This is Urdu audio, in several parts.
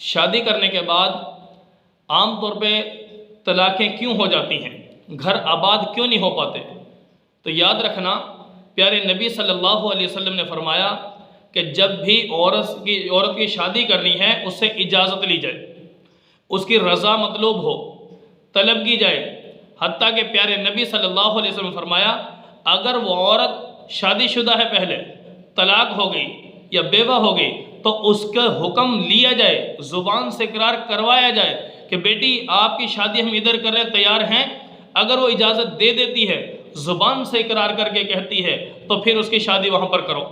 شادی کرنے کے بعد عام طور پہ طلاقیں کیوں ہو جاتی ہیں، گھر آباد کیوں نہیں ہو پاتے؟ تو یاد رکھنا، پیارے نبی صلی اللہ علیہ وسلم نے فرمایا کہ جب بھی عورت کی شادی کرنی ہے اس سے اجازت لی جائے، اس کی رضا مطلوب ہو، طلب کی جائے۔ حتیٰ کہ پیارے نبی صلی اللہ علیہ وسلم نے فرمایا اگر وہ عورت شادی شدہ ہے، پہلے طلاق ہو گئی یا بیوہ ہو گئی، تو اس کا حکم لیا جائے، زبان سے اقرار کروایا جائے کہ بیٹی آپ کی شادی ہم ادھر کر رہے تیار ہیں۔ اگر وہ اجازت دے دیتی ہے، زبان سے اقرار کر کے کہتی ہے، تو پھر اس کی شادی وہاں پر کرو۔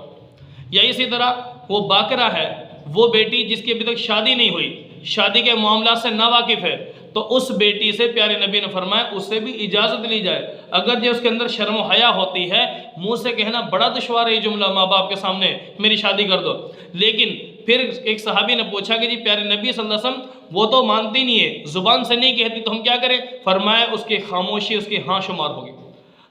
یا اسی طرح وہ باکرہ ہے، وہ بیٹی جس کی ابھی تک شادی نہیں ہوئی، شادی کے معاملات سے ناواقف ہے، تو اس بیٹی سے پیارے نبی نے فرمایا اس سے بھی اجازت لی جائے۔ اگر جو اس کے اندر شرم و حیا ہوتی ہے، منہ سے کہنا بڑا دشوار ہے یہ جملہ ماں باپ کے سامنے، میری شادی کر دو، لیکن پھر ایک صحابی نے پوچھا کہ جی پیارے نبی صلی اللہ علیہ وسلم وہ تو مانتی نہیں ہے، زبان سے نہیں کہتی، تو ہم کیا کریں؟ فرمایا اس کی خاموشی اس کی ہاں شمار ہوگی۔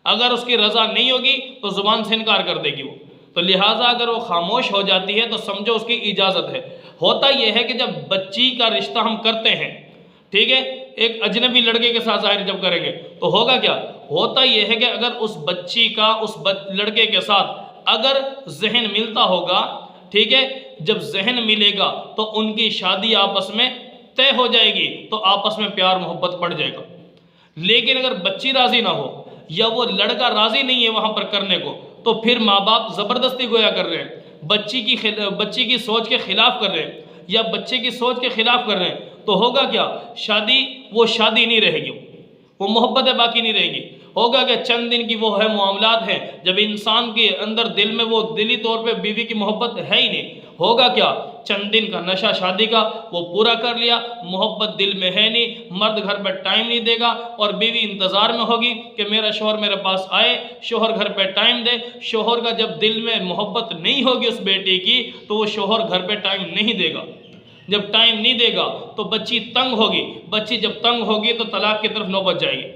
اگر اس کی رضا نہیں ہوگی تو زبان سے انکار کر دے گی وہ، تو لہٰذا اگر وہ خاموش ہو جاتی ہے تو سمجھو اس کی اجازت ہے۔ ہوتا یہ ہے کہ جب بچی کا رشتہ ہم کرتے ہیں، ٹھیک ہے، ایک اجنبی لڑکے کے ساتھ ظاہر جب کریں گے تو ہوگا کیا؟ ہوتا یہ ہے کہ اگر اس بچی کا اس لڑکے کے ساتھ اگر ذہن ملتا ہوگا، ٹھیک ہے، جب ذہن ملے گا تو ان کی شادی آپس میں طے ہو جائے گی، تو آپس میں پیار محبت بڑھ جائے گا۔ لیکن اگر بچی راضی نہ ہو یا وہ لڑکا راضی نہیں ہے وہاں پر کرنے کو، تو پھر ماں باپ زبردستی گویا کر رہے ہیں، بچی کی سوچ کے خلاف کر رہے ہیں یا بچے کی سوچ کے خلاف کر رہے ہیں، تو ہوگا کیا؟ وہ شادی نہیں رہے گی، وہ محبتیں باقی نہیں رہے گی۔ ہوگا کہ چند دن کی وہ ہے معاملات ہیں، جب انسان کے اندر دل میں وہ دلی طور پہ بیوی کی محبت ہے ہی نہیں، ہوگا کیا؟ چند دن کا نشہ شادی کا وہ پورا کر لیا، محبت دل میں ہے نہیں، مرد گھر پہ ٹائم نہیں دے گا اور بیوی انتظار میں ہوگی کہ میرا شوہر میرے پاس آئے، شوہر گھر پہ ٹائم دے۔ شوہر کا جب دل میں محبت نہیں ہوگی اس بیٹی کی تو وہ شوہر گھر پہ ٹائم نہیں دے گا۔ جب ٹائم نہیں دے گا تو بچی تنگ ہوگی، بچی جب تنگ ہوگی تو طلاق کی طرف نوبت جائے گی۔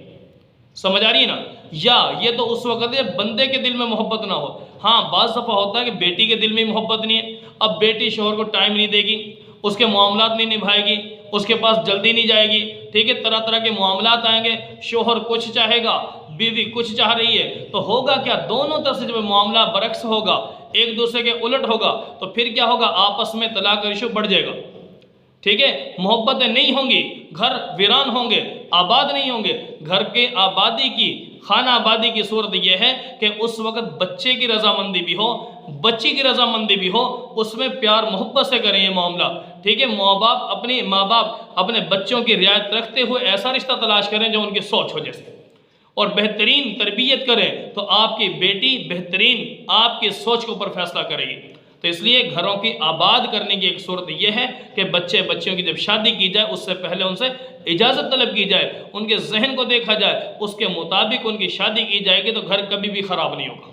سمجھ آ رہی ہے نا؟ یا یہ تو اس وقت ہے بندے کے دل میں محبت نہ ہو۔ ہاں بعض دفعہ ہوتا ہے کہ بیٹی کے دل میں محبت نہیں ہے، اب بیٹی شوہر کو ٹائم نہیں دے گی، اس کے معاملات نہیں نبھائے گی، اس کے پاس جلدی نہیں جائے گی، ٹھیک ہے، طرح طرح کے معاملات آئیں گے، شوہر کچھ چاہے گا، بیوی کچھ چاہ رہی ہے، تو ہوگا کیا؟ دونوں طرف سے جب معاملہ برعکس ہوگا، ایک دوسرے کے الٹ ہوگا، تو پھر کیا ہوگا؟ آپس میں طلاق کا ایشو بڑھ جائے گا، ٹھیک ہے، محبتیں نہیں ہوں گی، گھر ویران ہوں گے، آباد نہیں ہوں گے۔ گھر کے آبادی کی، خانہ آبادی کی صورت یہ ہے کہ اس وقت بچے کی رضامندی بھی ہو، بچی کی رضامندی بھی ہو، اس میں پیار محبت سے کریں یہ معاملہ، ٹھیک ہے۔ ماں باپ اپنے بچوں کی رعایت رکھتے ہوئے ایسا رشتہ تلاش کریں جو ان کی سوچ ہو جیسے، اور بہترین تربیت کریں تو آپ کی بیٹی بہترین آپ کی سوچ کے اوپر فیصلہ کرے گی۔ تو اس لیے گھروں کی آباد کرنے کی ایک صورت یہ ہے کہ بچیوں کی جب شادی کی جائے اس سے پہلے ان سے اجازت طلب کی جائے، ان کے ذہن کو دیکھا جائے، اس کے مطابق ان کی شادی کی جائے گی تو گھر کبھی بھی خراب نہیں ہوگا۔